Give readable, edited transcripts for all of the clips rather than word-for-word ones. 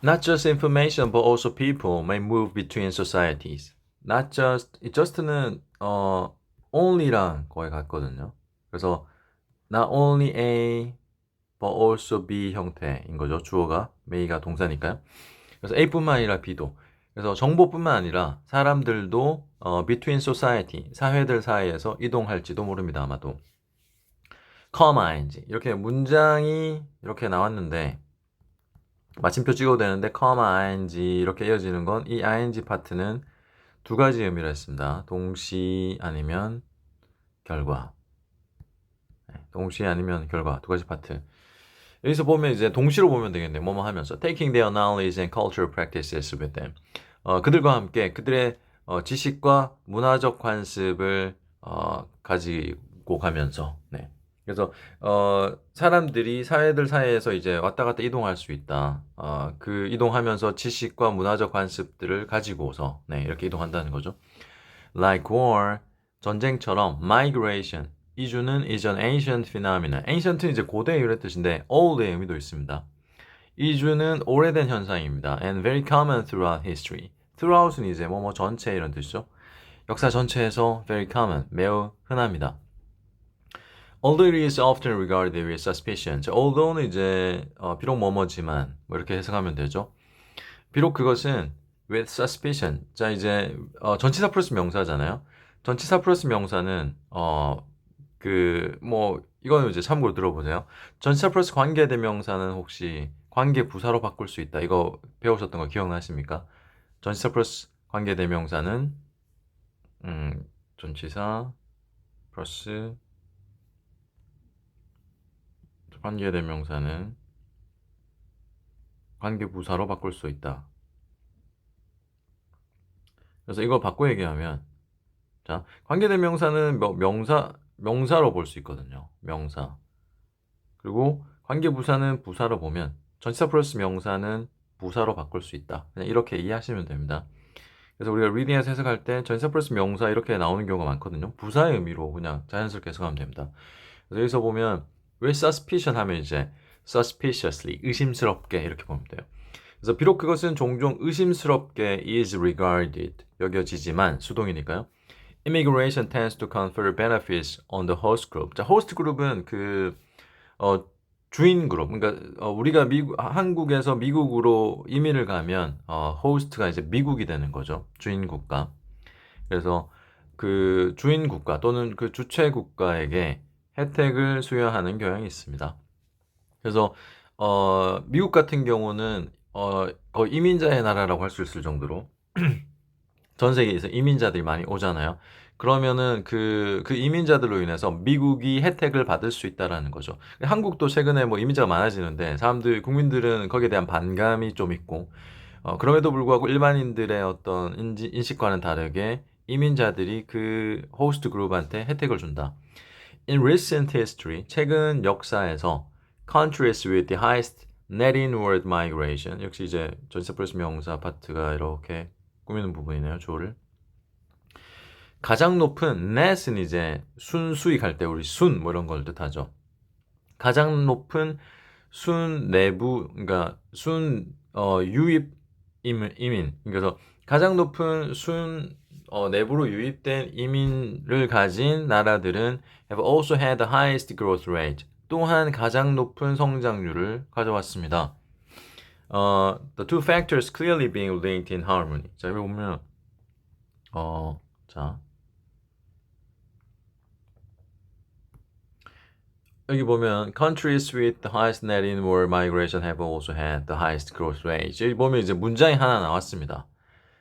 Not just information, but also people may move between societies. Not just, 이 just는 only랑 거의 같거든요. 그래서 not only A, but also B 형태인 거죠. 주어가, may가 동사니까요. 그래서 A뿐만 아니라 B도. 그래서 정보뿐만 아니라 사람들도 between society, 사회들 사이에서 이동할지도 모릅니다. 아마도. comma ing 이렇게 문장이 이렇게 나왔는데 마침표 찍어도 되는데 comma ing 이렇게 이어지는 건 이 ing 파트는 두 가지 의미를 했습니다. 동시 아니면 결과. 동시 아니면 결과 두 가지 파트. 여기서 보면 이제 동시로 보면 되겠네요. 뭐뭐 하면서 taking their knowledge and cultural practices with them. 그들과 함께 그들의 지식과 문화적 관습을 가지고 가면서. 네. 그래서 사람들이 사회들 사이에서 이제 왔다 갔다 이동할 수 있다. 그 이동하면서 지식과 문화적 관습들을 가지고서 네, 이렇게 이동한다는 거죠. Like war, 전쟁처럼 migration, 이주는 is an ancient phenomenon. ancient는 이제 고대의 이런 뜻인데 old의 의미도 있습니다. 이주는 오래된 현상입니다. and very common throughout history. throughout은 이제 뭐뭐 전체 이런 뜻이죠. 역사 전체에서 very common, 매우 흔합니다. Although it is often regarded with suspicion. although는 이제 비록 뭐뭐지만 뭐 이렇게 해석하면 되죠. 비록 그것은 with suspicion. 자 이제 전치사 플러스 명사잖아요. 전치사 플러스 명사는 그 뭐 이거는 이제 참고로 들어보세요. 전치사 플러스 관계대명사는 혹시 관계 부사로 바꿀 수 있다. 이거 배우셨던 거 기억나십니까? 전치사 플러스 관계대명사는 전치사 플러스 관계대명사는 관계부사로 바꿀 수 있다. 그래서 이걸 바꿔 얘기하면 자 관계대명사는 명사로 볼 수 있거든요. 명사. 그리고 관계부사는 부사로 보면 전치사 플러스 명사는 부사로 바꿀 수 있다. 그냥 이렇게 이해하시면 됩니다. 그래서 우리가 리딩에서 해석할 때 전치사 플러스 명사 이렇게 나오는 경우가 많거든요. 부사의 의미로 그냥 자연스럽게 해석하면 됩니다. 그래서 여기서 보면 왜 suspicion 하면 이제 suspiciously 의심스럽게 이렇게 보면 돼요. 그래서 비록 그것은 종종 의심스럽게 is regarded 여겨지지만 수동이니까요. Immigration tends to confer benefits on the host group. 자, host group은 그 주인 그룹. 그러니까 우리가 한국에서 미국으로 이민을 가면 호스트가 이제 미국이 되는 거죠. 주인 국가. 그래서 그 주인 국가 또는 그 주최 국가에게 혜택을 수여하는 경향이 있습니다. 그래서 미국 같은 경우는 거의 이민자의 나라라고 할 수 있을 정도로 전 세계에서 이민자들이 많이 오잖아요. 그러면은 그 이민자들로 인해서 미국이 혜택을 받을 수 있다라는 거죠. 한국도 최근에 뭐 이민자가 많아지는데 국민들은 거기에 대한 반감이 좀 있고, 그럼에도 불구하고 일반인들의 어떤 인식과는 다르게 이민자들이 그 호스트 그룹한테 혜택을 준다. In recent history, 최근 역사에서 countries with the highest net inward migration, 역시 이제 전치사 플러스 명사 파트가 이렇게 꾸미는 부분이네요. 조를. 가장 높은 net은 이제 순수익할 때 우리 순 뭐 이런 걸 뜻하죠. 가장 높은 순 내부 그러니까 순 유입 이민 그래서 가장 높은 순 내부로 유입된 이민을 가진 나라들은 have also had the highest growth rate. 또한 가장 높은 성장률을 가져왔습니다. The two factors clearly being linked in harmony. 자, 여기 보면 자 여기 보면 countries with the highest net inward migration have also had the highest growth rate. 여기 보면 이제 문장이 하나 나왔습니다.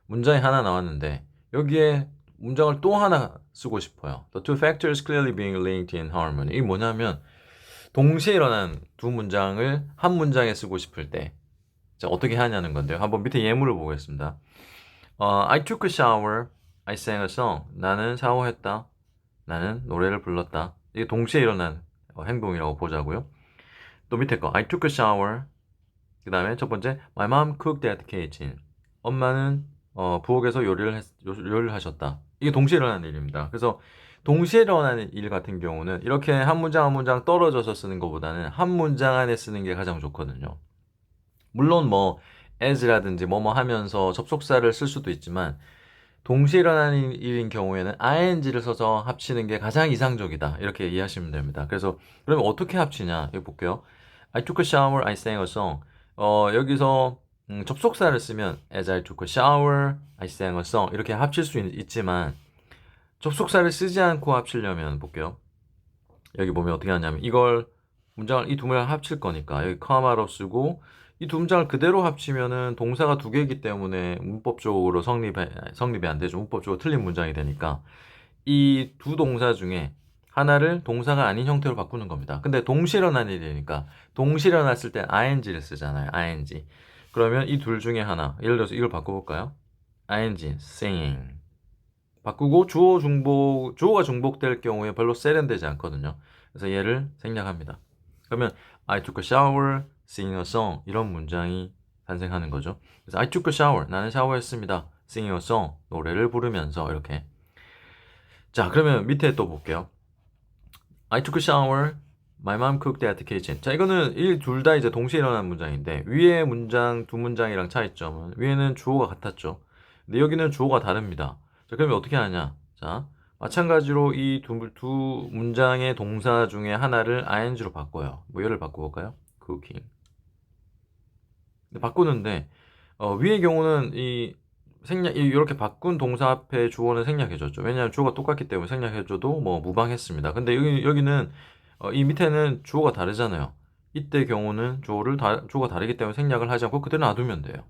문장이 하나 나왔는데 여기에 문장을 또 하나 쓰고 싶어요. The two factors clearly being linked in harmony. 이게 뭐냐면 동시에 일어난 두 문장을 한 문장에 쓰고 싶을 때 자, 어떻게 하냐는 건데요. 한번 밑에 예문을 보겠습니다. I took a shower. I sang a song. 나는 샤워했다. 나는 노래를 불렀다. 이게 동시에 일어난 행동이라고 보자고요. 또 밑에 거 I took a shower. 그 다음에 첫 번째 My mom cooked at the kitchen. 엄마는 부엌에서 요리를 하셨다. 이게 동시에 일어나는 일입니다. 그래서 동시에 일어나는 일 같은 경우는 이렇게 한 문장 한 문장 떨어져서 쓰는 것보다는 한 문장 안에 쓰는 게 가장 좋거든요. 물론 뭐 as라든지 뭐뭐 하면서 접속사를 쓸 수도 있지만 동시에 일어나는 일인 경우에는 ing를 써서 합치는 게 가장 이상적이다. 이렇게 이해하시면 됩니다. 그래서 그러면 어떻게 합치냐? 여기 볼게요. I took a shower, I sang a song. 여기서 접속사를 쓰면 as I took a shower, I sang a song 이렇게 합칠 수 있지만 접속사를 쓰지 않고 합치려면 볼게요. 여기 보면 어떻게 하냐면 이걸 문장을 이 두 문장을 합칠 거니까 여기 커마로 쓰고 이 두 문장을 그대로 합치면은 동사가 두 개이기 때문에 문법적으로 성립이 안 되죠. 문법적으로 틀린 문장이 되니까 이 두 동사 중에 하나를 동사가 아닌 형태로 바꾸는 겁니다. 근데 동시에 일어난 일이니까 동시에 일어났을 때 ing를 쓰잖아요. ing. 그러면 이 둘 중에 하나 예를 들어서 이걸 바꿔볼까요? ing, singing 바꾸고 주어가 중복될 경우에 별로 세련되지 않거든요. 그래서 얘를 생략합니다. 그러면 I took a shower, singing a song 이런 문장이 탄생하는 거죠. 그래서 I took a shower 나는 샤워했습니다. singing a song 노래를 부르면서 이렇게. 자 그러면 밑에 또 볼게요. I took a shower, my mom cooked at the kitchen. 자 이거는 이 둘 다 이제 동시에 일어난 문장인데 위에 문장 두 문장이랑 차이점은 위에는 주어가 같았죠. 근데 여기는 주어가 다릅니다. 자 그러면 어떻게 하냐? 자 마찬가지로 이 두 문장의 동사 중에 하나를 ing로 바꿔요. 뭐 얘를 바꿔볼까요? cooking. 근데 바꾸는데 위의 경우는 이렇게 바꾼 동사 앞에 주어는 생략해줬죠. 왜냐하면 주어가 똑같기 때문에 생략해줘도 뭐 무방했습니다. 근데 여기는 이 밑에는 주어가 다르잖아요. 이때 경우는 주어가 다르기 때문에 생략을 하지 않고 그대로 놔두면 돼요.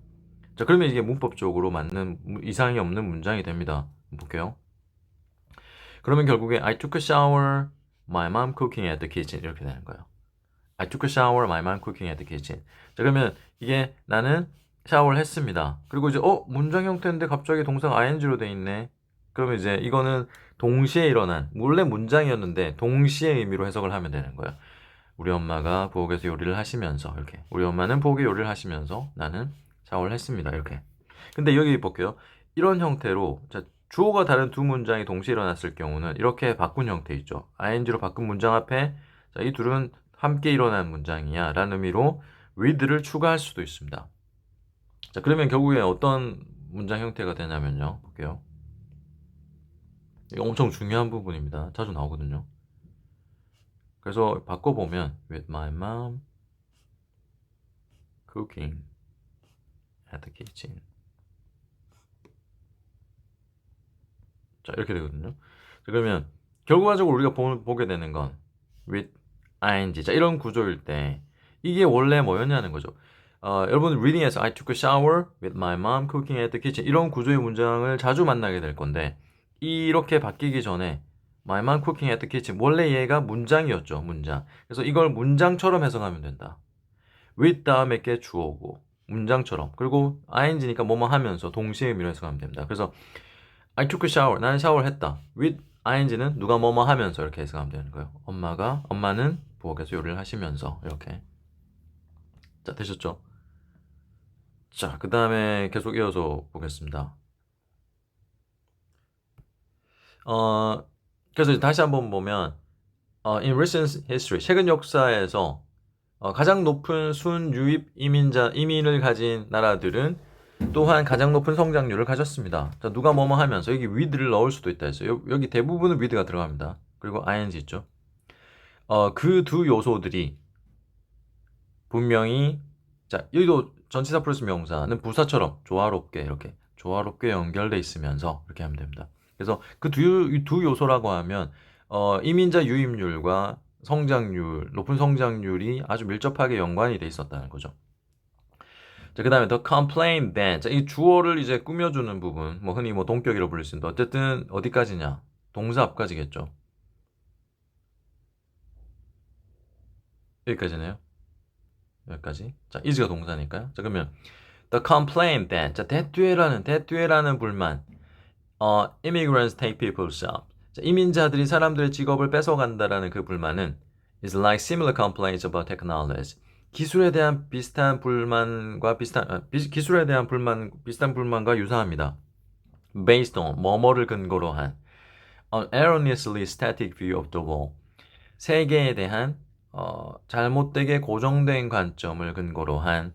자, 그러면 이게 문법적으로 맞는 이상이 없는 문장이 됩니다. 볼게요. 그러면 결국에 I took a shower, my mom cooking at the kitchen 이렇게 되는 거예요. I took a shower, my mom cooking at the kitchen. 자, 그러면 이게 나는 샤워를 했습니다. 그리고 이제 문장 형태인데 갑자기 동사가 ing로 돼 있네. 그러면 이제 이거는 동시에 일어난 원래 문장이었는데 동시에 의미로 해석을 하면 되는 거예요. 우리 엄마가 부엌에서 요리를 하시면서 이렇게 우리 엄마는 부엌에 요리를 하시면서 나는 샤워를 했습니다. 이렇게. 근데 여기 볼게요. 이런 형태로 자, 주어가 다른 두 문장이 동시에 일어났을 경우는 이렇게 바꾼 형태 있죠. ing로 바꾼 문장 앞에 자, 이 둘은 함께 일어난 문장이야 라는 의미로 with를 추가할 수도 있습니다. 자, 그러면 결국에 어떤 문장 형태가 되냐면요. 볼게요. 이거 엄청 중요한 부분입니다. 자주 나오거든요. 그래서 바꿔보면 with my mom cooking at the kitchen. 자, 이렇게 되거든요. 자, 그러면 결과적으로 우리가 보게 되는 건 with ing. 자, 이런 구조일 때 이게 원래 뭐였냐는 거죠. 여러분 리딩에서 I took a shower with my mom cooking at the kitchen 이런 구조의 문장을 자주 만나게 될 건데 이렇게 바뀌기 전에 my mom cooking at the kitchen 원래 얘가 문장이었죠. 문장. 그래서 이걸 문장처럼 해석하면 된다. with 다음에 게 주어고 문장처럼 그리고 ing니까 뭐뭐 하면서 동시에 의미로 해석하면 됩니다. 그래서 I took a shower 나는 샤워를 했다. with ing는 누가 뭐뭐 하면서 이렇게 해석하면 되는 거예요. 엄마는 부엌에서 요리를 하시면서 이렇게. 자, 되셨죠? 자, 그 다음에 계속 이어서 보겠습니다. 그래서 다시 한번 보면 in recent history 최근 역사에서 가장 높은 순유입 이민을 가진 나라들은 또한 가장 높은 성장률을 가졌습니다. 자, 누가 뭐뭐 하면서 여기 with를 넣을 수도 있다 했어요. 여기 대부분은 with가 들어갑니다. 그리고 ing 있죠. 그 두 요소들이 분명히 자, 여기도 전치사 플러스 명사는 부사처럼 조화롭게 이렇게 조화롭게 연결돼 있으면서 이렇게 하면 됩니다. 그래서 그 두 요소라고 하면 이민자 유입률과 높은 성장률이 아주 밀접하게 연관이 돼 있었다는 거죠. 자, 그 다음에 the complaint then. 자, 이 주어를 이제 꾸며주는 부분, 뭐 흔히 뭐 동격이라고 불릴 수 있는데 어쨌든 어디까지냐? 동사 앞까지겠죠. 여기까지네요. 여기까지. 자, is가 동사니까요. 자, 그러면 the complaint that. 자, 대퇴라는 불만. immigrants take people's jobs. 자, 이민자들이 사람들의 직업을 뺏어간다라는 그 불만은 is like similar complaints about technology. 기술에 대한 비슷한 불만과 유사합니다. Based on 뭐뭐를 근거로 한 an erroneously static view of the world. 세계에 대한 잘못되게 고정된 관점을 근거로 한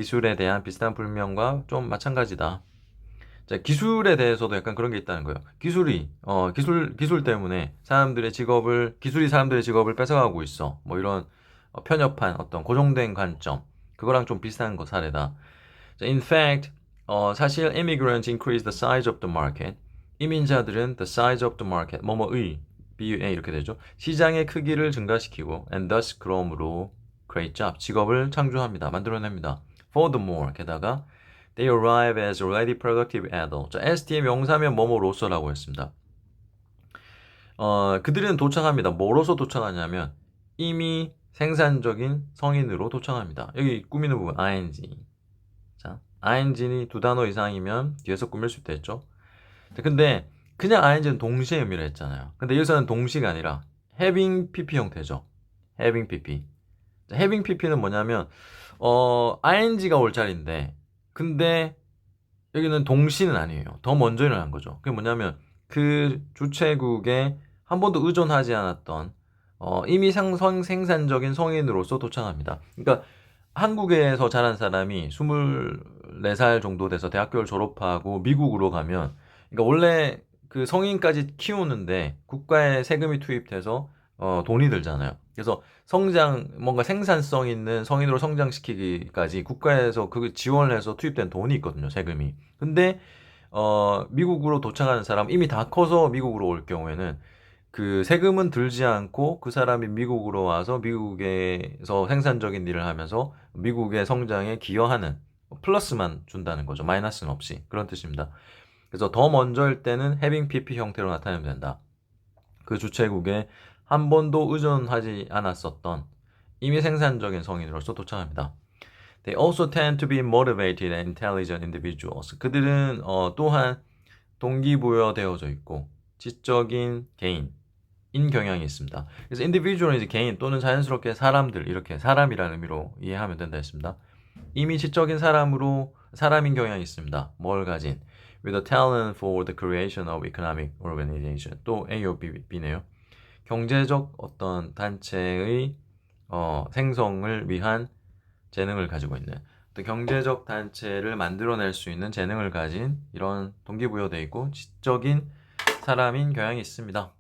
기술에 대한 비슷한 불명과 좀 마찬가지다. 자, 기술에 대해서도 약간 그런 게 있다는 거예요. 기술 때문에 기술이 사람들의 직업을 뺏어가고 있어. 뭐 이런 편협한 어떤 고정된 관점. 그거랑 좀 비슷한 거 사례다. 자, in fact, 사실 immigrants increase the size of the market. 이민자들은 the size of the market, 뭐뭐의, BUA 이렇게 되죠. 시장의 크기를 증가시키고, and thus 그러므로 great job, 직업을 창조합니다. 만들어냅니다. Furthermore, 게다가 they arrive as already productive adults. 자, ST의 명사면 뭐뭐로서라고 했습니다. 그들은 도착합니다. 뭐로서 도착하냐면 이미 생산적인 성인으로 도착합니다. 여기 꾸미는 부분 ing. 자, ing는 두 단어 이상이면 뒤에서 꾸밀 수 있겠죠. 근데 그냥 ing는 동시에 의미를 했잖아요. 근데 여기서는 동시가 아니라 having pp 형태죠. having pp. 자, having pp는 뭐냐면 ing가 올 자리인데 근데 여기는 동시는 아니에요. 더 먼저 일어난 거죠. 그게 뭐냐면 그 주최국에 한 번도 의존하지 않았던 이미 생산적인 성인으로서 도착합니다. 그러니까 한국에서 자란 사람이 24살 정도 돼서 대학교를 졸업하고 미국으로 가면 그러니까 원래 그 성인까지 키우는데 국가에 세금이 투입돼서 돈이 들잖아요. 그래서 뭔가 생산성 있는 성인으로 성장시키기까지 국가에서 그 지원을 해서 투입된 돈이 있거든요, 세금이. 근데 미국으로 도착하는 사람 이미 다 커서 미국으로 올 경우에는 그 세금은 들지 않고 그 사람이 미국으로 와서 미국에서 생산적인 일을 하면서 미국의 성장에 기여하는 플러스만 준다는 거죠. 마이너스는 없이. 그런 뜻입니다. 그래서 더 먼저일 때는 having pp 형태로 나타내면 된다. 그 주최국에 한 번도 의존하지 않았었던 이미 생산적인 성인으로서 도착합니다. They also tend to be motivated and intelligent individuals. 그들은 또한 동기부여되어져 있고 지적인 개인인 경향이 있습니다. 그래서 individual은 이제 개인 또는 자연스럽게 사람들 이렇게 사람이라는 의미로 이해하면 된다 했습니다. 이미 지적인 사람인 경향이 있습니다. 뭘 가진? With a talent for the creation of economic organization. 또 A요 B네요. 경제적 어떤 단체의 생성을 위한 재능을 가지고 있는 또 경제적 단체를 만들어낼 수 있는 재능을 가진 이런 동기부여되어 있고 지적인 사람인 경향이 있습니다.